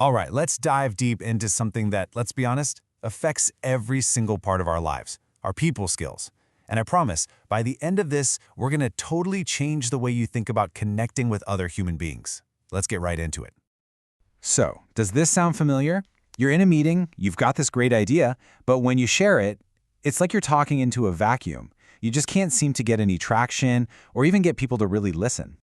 All right, let's dive deep into something that, let's be honest, affects every single part of our lives, our people skills. And I promise, by the end of this, we're going to totally change the way you think about connecting with other human beings. Let's get right into it. So, does this sound familiar? You're in a meeting, you've got this great idea, but when you share it, it's like you're talking into a vacuum. You just can't seem to get any traction or even get people to really listen.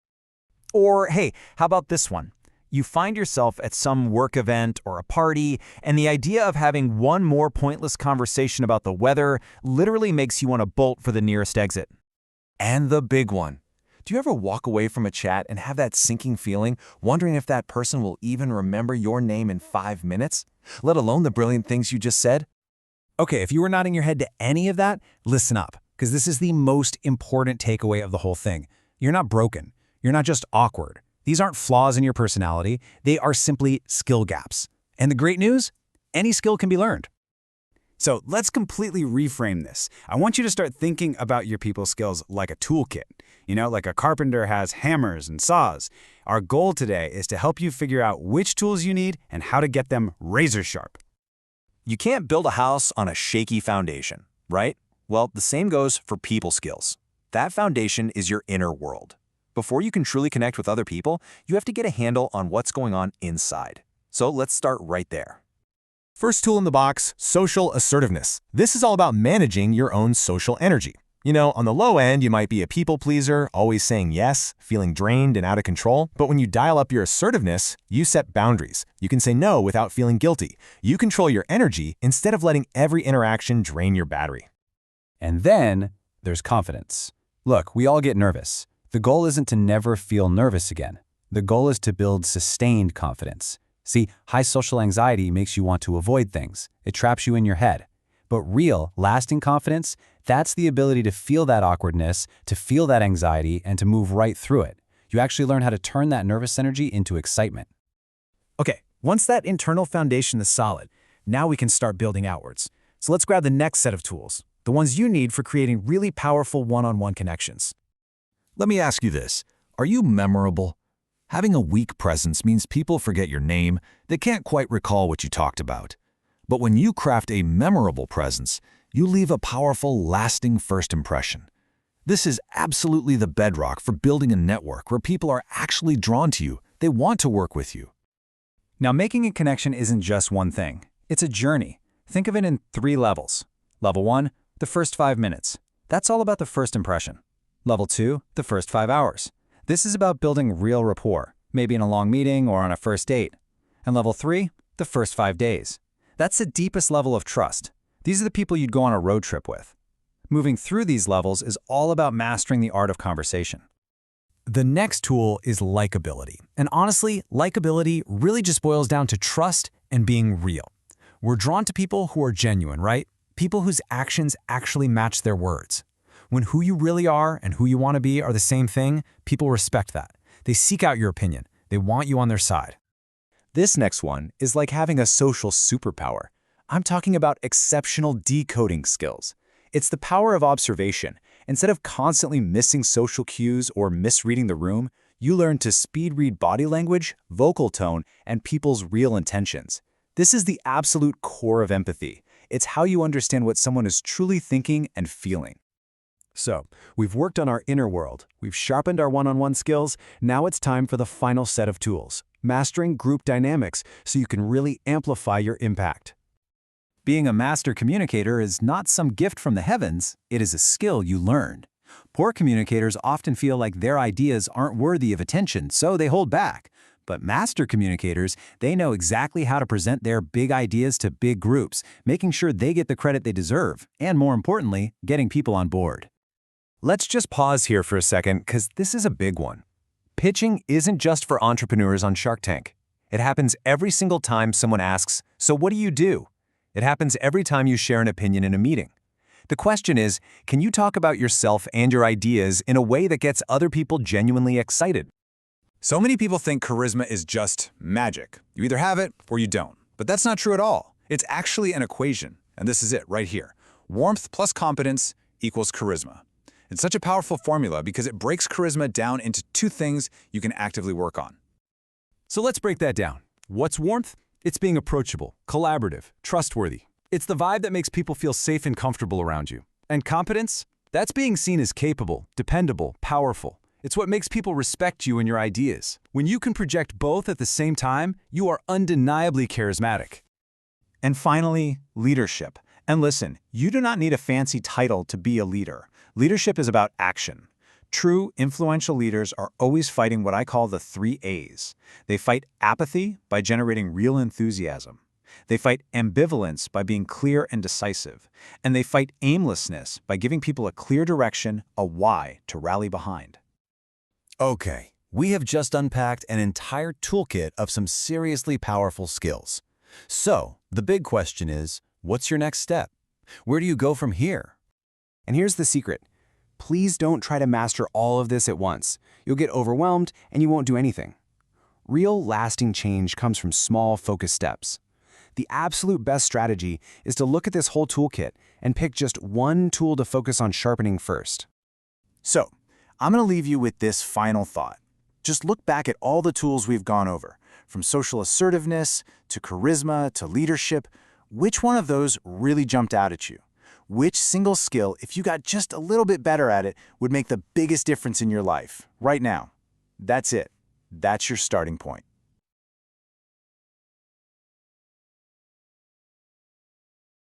Or, hey, how about this one? You find yourself at some work event or a party, and the idea of having one more pointless conversation about the weather literally makes you want to bolt for the nearest exit. And the big one. Do you ever walk away from a chat and have that sinking feeling, wondering if that person will even remember your name in 5 minutes, let alone the brilliant things you just said? Okay, if you were nodding your head to any of that, listen up, because this is the most important takeaway of the whole thing. You're not broken. You're not just awkward. These aren't flaws in your personality. They are simply skill gaps. And the great news? Any skill can be learned. So let's completely reframe this. I want you to start thinking about your people skills like a toolkit. Like a carpenter has hammers and saws. Our goal today is to help you figure out which tools you need and how to get them razor sharp. You can't build a house on a shaky foundation, right? Well, the same goes for people skills. That foundation is your inner world. Before you can truly connect with other people, you have to get a handle on what's going on inside. So let's start right there. First tool in the box, social assertiveness. This is all about managing your own social energy. On the low end, you might be a people pleaser, always saying yes, feeling drained and out of control. But when you dial up your assertiveness, you set boundaries. You can say no without feeling guilty. You control your energy instead of letting every interaction drain your battery. And then there's confidence. Look, we all get nervous. The goal isn't to never feel nervous again. The goal is to build sustained confidence. See, high social anxiety makes you want to avoid things. It traps you in your head. But real, lasting confidence, that's the ability to feel that awkwardness, to feel that anxiety, and to move right through it. You actually learn how to turn that nervous energy into excitement. Okay, once that internal foundation is solid, now we can start building outwards. So let's grab the next set of tools, the ones you need for creating really powerful one-on-one connections. Let me ask you this. Are you memorable? Having a weak presence means people forget your name, they can't quite recall what you talked about. But when you craft a memorable presence, you leave a powerful, lasting first impression. This is absolutely the bedrock for building a network where people are actually drawn to you. They want to work with you. Now, making a connection isn't just one thing. It's a journey. Think of it in 3 levels. Level 1, the first 5 minutes. That's all about the first impression. Level 2, the first 5 hours. This is about building real rapport, maybe in a long meeting or on a first date. And level 3, the first 5 days. That's the deepest level of trust. These are the people you'd go on a road trip with. Moving through these levels is all about mastering the art of conversation. The next tool is likability. And honestly, likability really just boils down to trust and being real. We're drawn to people who are genuine, right? People whose actions actually match their words. When who you really are and who you want to be are the same thing, people respect that. They seek out your opinion. They want you on their side. This next one is like having a social superpower. I'm talking about exceptional decoding skills. It's the power of observation. Instead of constantly missing social cues or misreading the room, you learn to speed read body language, vocal tone, and people's real intentions. This is the absolute core of empathy. It's how you understand what someone is truly thinking and feeling. So, we've worked on our inner world, we've sharpened our one-on-one skills, now it's time for the final set of tools, mastering group dynamics so you can really amplify your impact. Being a master communicator is not some gift from the heavens, it is a skill you learned. Poor communicators often feel like their ideas aren't worthy of attention, so they hold back. But master communicators, they know exactly how to present their big ideas to big groups, making sure they get the credit they deserve, and more importantly, getting people on board. Let's just pause here for a second, because this is a big one. Pitching isn't just for entrepreneurs on Shark Tank. It happens every single time someone asks, "So what do you do?" It happens every time you share an opinion in a meeting. The question is, can you talk about yourself and your ideas in a way that gets other people genuinely excited? So many people think charisma is just magic. You either have it or you don't. But that's not true at all. It's actually an equation, and this is it right here. Warmth plus competence equals charisma. It's such a powerful formula because it breaks charisma down into 2 things you can actively work on. So let's break that down. What's warmth? It's being approachable, collaborative, trustworthy. It's the vibe that makes people feel safe and comfortable around you. And competence? That's being seen as capable, dependable, powerful. It's what makes people respect you and your ideas. When you can project both at the same time, you are undeniably charismatic. And finally, leadership. And listen, you do not need a fancy title to be a leader. Leadership is about action. True, influential leaders are always fighting what I call the 3 A's. They fight apathy by generating real enthusiasm. They fight ambivalence by being clear and decisive. And they fight aimlessness by giving people a clear direction, a why to rally behind. Okay, we have just unpacked an entire toolkit of some seriously powerful skills. So, the big question is, what's your next step? Where do you go from here? And here's the secret. Please don't try to master all of this at once. You'll get overwhelmed and you won't do anything. Real, lasting change comes from small, focused steps. The absolute best strategy is to look at this whole toolkit and pick just one tool to focus on sharpening first. So, I'm going to leave you with this final thought. Just look back at all the tools we've gone over, from social assertiveness to charisma to leadership. Which one of those really jumped out at you? Which single skill, if you got just a little bit better at it, would make the biggest difference in your life right now? That's it. That's your starting point.